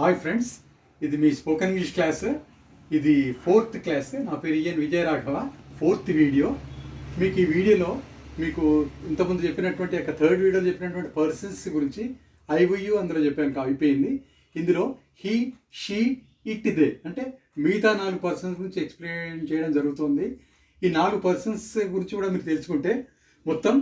Hi friends, ఇది మీ spoken English class. ఇది 4th class. నా పేరు ఈఎన్ విజయరాఘవ. 4th video. మీకు ఈ వీడియోలో మీకు ఇంతకుముందు చెప్పినటువంటి థర్డ్ వీడియోలో చెప్పినటువంటి పర్సన్స్ గురించి ఐవయు అందులో చెప్పాను అయిపోయింది. ఇందులో హీ, షీ, ఇట్, దే అంటే మిగతా 4 పర్సన్స్ గురించి ఎక్స్ప్లెయిన్ చేయడం జరుగుతుంది. ఈ 4 పర్సన్స్ గురించి కూడా మీరు తెలుసుకుంటే మొత్తం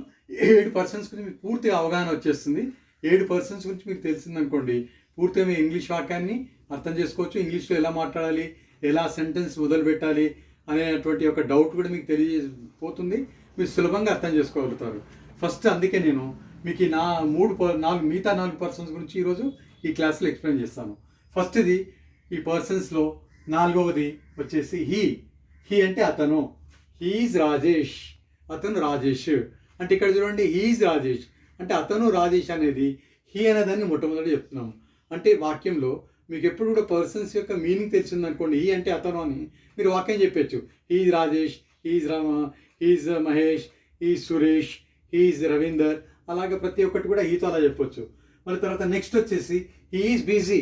7 పర్సన్స్ గురించి మీకు పూర్తిగా అవగాహన వచ్చేస్తుంది. 7 పర్సన్స్ గురించి మీకు తెలిసిందనుకోండి, పూర్తిగా మీ ఇంగ్లీష్ వాక్యాన్ని అర్థం చేసుకోవచ్చు. ఇంగ్లీష్లో ఎలా మాట్లాడాలి, ఎలా సెంటెన్స్ మొదలు పెట్టాలి అనేటువంటి ఒక డౌట్ కూడా మీకు తెలియపోతుంది. మీరు సులభంగా అర్థం చేసుకోగలుగుతారు. ఫస్ట్ అందుకే నేను మీకు ఈ మిగతా 4 పర్సన్స్ గురించి ఈరోజు ఈ క్లాస్లో ఎక్స్ప్లెయిన్ చేస్తాను. ఫస్ట్ది ఈ పర్సన్స్లో 4వది వచ్చేసి హీ అంటే అతను. హీఈజ్ రాజేష్, అతను రాజేష్. అంటే ఇక్కడ చూడండి, హీఈజ్ రాజేష్ అంటే అతను రాజేష్ అనేది హీ అనేదాన్ని మొట్టమొదటి చెప్తున్నాము. అంటే వాక్యంలో మీకు ఎప్పుడు కూడా పర్సన్స్ యొక్క మీనింగ్ తెలిసిందనుకోండి, హీ అంటే అతను అని మీరు వాక్యం చెప్పచ్చు. He is Rajesh, he is he is Mahesh, he is Suresh, he is Ravinder, అలాగే ప్రతి ఒక్కటి కూడా హీతో అలా చెప్పొచ్చు. మళ్ళీ తర్వాత నెక్స్ట్ వచ్చేసి హీఈజ్ బిజీ,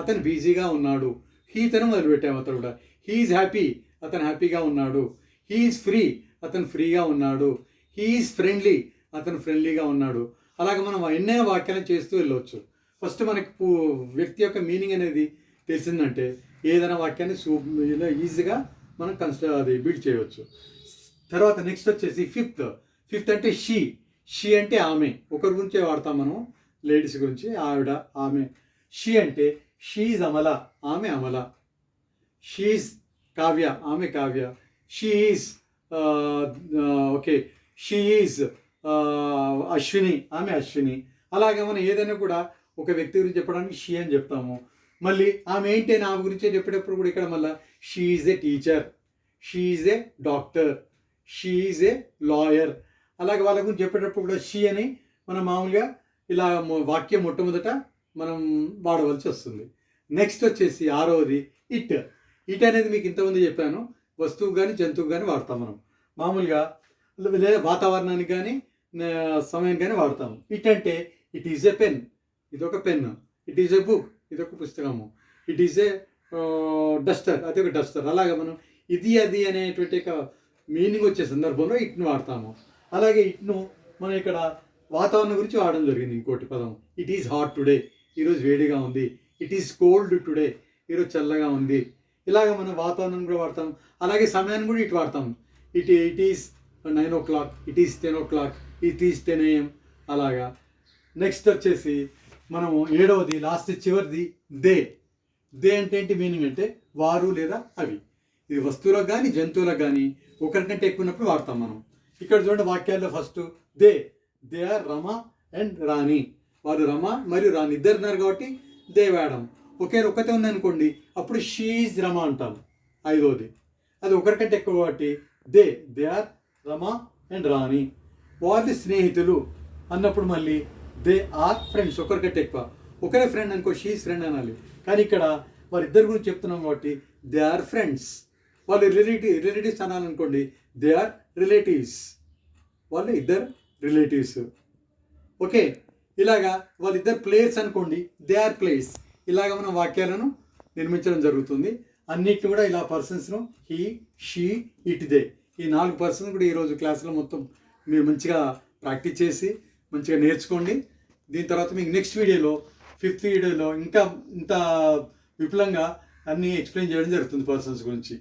అతను బిజీగా ఉన్నాడు. హీతను మొదలుపెట్టాము. అతను కూడా హీఈజ్ హ్యాపీ, అతను హ్యాపీగా ఉన్నాడు. హీఈజ్ ఫ్రీ, అతను ఫ్రీగా ఉన్నాడు. హీఈజ్ ఫ్రెండ్లీ, అతను ఫ్రెండ్లీగా ఉన్నాడు. అలాగే మనం ఎన్నైనా వాక్యాలను చేస్తూ వెళ్ళవచ్చు. ఫస్ట్ మనకి వ్యక్తి యొక్క మీనింగ్ అనేది తెలిసిందంటే ఏదైనా వాక్యాన్ని ఈజీగా మనం బిల్డ్ చేయవచ్చు. తర్వాత నెక్స్ట్ వచ్చేసి ఫిఫ్త్ అంటే షీ అంటే ఆమె. ఒకరి గురించే వాడతాం మనం, లేడీస్ గురించి, ఆవిడ, ఆమె. షీ అంటే షీఈజ్ అమల, ఆమె అమల. షీఈజ్ కావ్య, ఆమె కావ్య. షీఈజ్ షీఈజ్ అశ్విని, ఆమె అశ్విని. అలాగే మనం ఏదైనా కూడా ఒక వ్యక్తి గురించి చెప్పడానికి షీ అని చెప్తాము. మళ్ళీ ఆమె ఏంటి అని ఆమె గురించే చెప్పేటప్పుడు కూడా ఇక్కడ మళ్ళీ she is a teacher, she is a doctor, she is a lawyer. అలాగే వాళ్ళ గురించి చెప్పేటప్పుడు కూడా షీ అని మనం మామూలుగా ఇలా వాక్యం మొట్టమొదట మనం వాడవలసి వస్తుంది. నెక్స్ట్ వచ్చేసి 6వది ఇట్ అనేది మీకు ఇంతకుముందు చెప్పాను. వస్తువు కానీ జంతువు కానీ వాడతాం మనం మామూలుగా, లేదా వాతావరణానికి కానీ సమయం కానీ వాడతాము. ఇట్ అంటే ఇట్ ఈజ్ ఏ పెన్, ఇదొక pen. It is a book, ఇదొక పుస్తకము. ఇట్ ఈజ్ ఏ డస్టర్, అది ఒక డస్టర్. అలాగే మనం ఇది అది అనేటువంటి మీనింగ్ వచ్చే సందర్భంలో ఇట్ను వాడతాము. అలాగే ఇట్ను మనం ఇక్కడ వాతావరణం గురించి వాడడం జరిగింది. ఇంకోటి పదం ఇట్ ఈజ్ హాట్ టుడే, ఈరోజు వేడిగా ఉంది. ఇట్ ఈజ్ కోల్డ్ టుడే, ఈరోజు చల్లగా ఉంది. ఇలాగ మనం వాతావరణం కూడా వాడతాం. అలాగే సమయాన్ని కూడా ఇటు వాడతాం. It is 9 o'clock, it is 10 o'clock, it is 10 AM. అలాగా నెక్స్ట్ వచ్చేసి మనము 7వది లాస్ట్ చివరిది దే అంటే ఏంటి మీనింగ్ అంటే వారు లేదా అవి. ఇది వస్తువులకు కానీ జంతువులకు కానీ ఒకరికంటే ఎక్కువ ఉన్నప్పుడు వాడతాం మనం. ఇక్కడ చూడండి వాక్యాల్లో first they are Rama and Rani. వారు రమ మరియు రాణి ఇద్దరు ఉన్నారు కాబట్టి దే వాడడం. ఒకతే ఉందనుకోండి, అప్పుడు షీఈజ్ రమ అంటాం. 5వది అది ఒకరికంటే ఎక్కువ కాబట్టి దే ఆర్ రమ అండ్ రాణి. వాళ్ళ స్నేహితులు అన్నప్పుడు మళ్ళీ దే ఆర్ ఫ్రెండ్స్, ఒకరికంటే ఎక్కువ. ఒకరే ఫ్రెండ్ అనుకో, షీఈజ్ ఫ్రెండ్ అనాలి. కానీ ఇక్కడ వారిద్దరి గురించి చెప్తున్నాం కాబట్టి దే ఆర్ ఫ్రెండ్స్. వాళ్ళు రిలేటివ్స్ అనాలనుకోండి, దే ఆర్ రిలేటివ్స్, వాళ్ళు ఇద్దరు రిలేటివ్స్. ఓకే, ఇలాగా వాళ్ళిద్దరు ప్లేయర్స్ అనుకోండి, దే ఆర్ ప్లేయర్స్. ఇలాగ మనం వాక్యాలను నిర్మించడం జరుగుతుంది. అన్నిటిని కూడా ఇలా పర్సన్స్ను హీ, షీ, ఇట్, దే ఈ 4 పర్సన్స్ కూడా ఈరోజు క్లాసులో మొత్తం మీరు మంచిగా ప్రాక్టీస్ చేసి మంచిగా నేర్చుకోండి. దీని తర్వాత మీకు నెక్స్ట్ వీడియోలో 5th వీడియోలో ఇంకా ఇంత విపులంగా అన్నీ ఎక్స్ప్లెయిన్ చేయడం జరుగుతుంది పర్సన్స్ గురించి.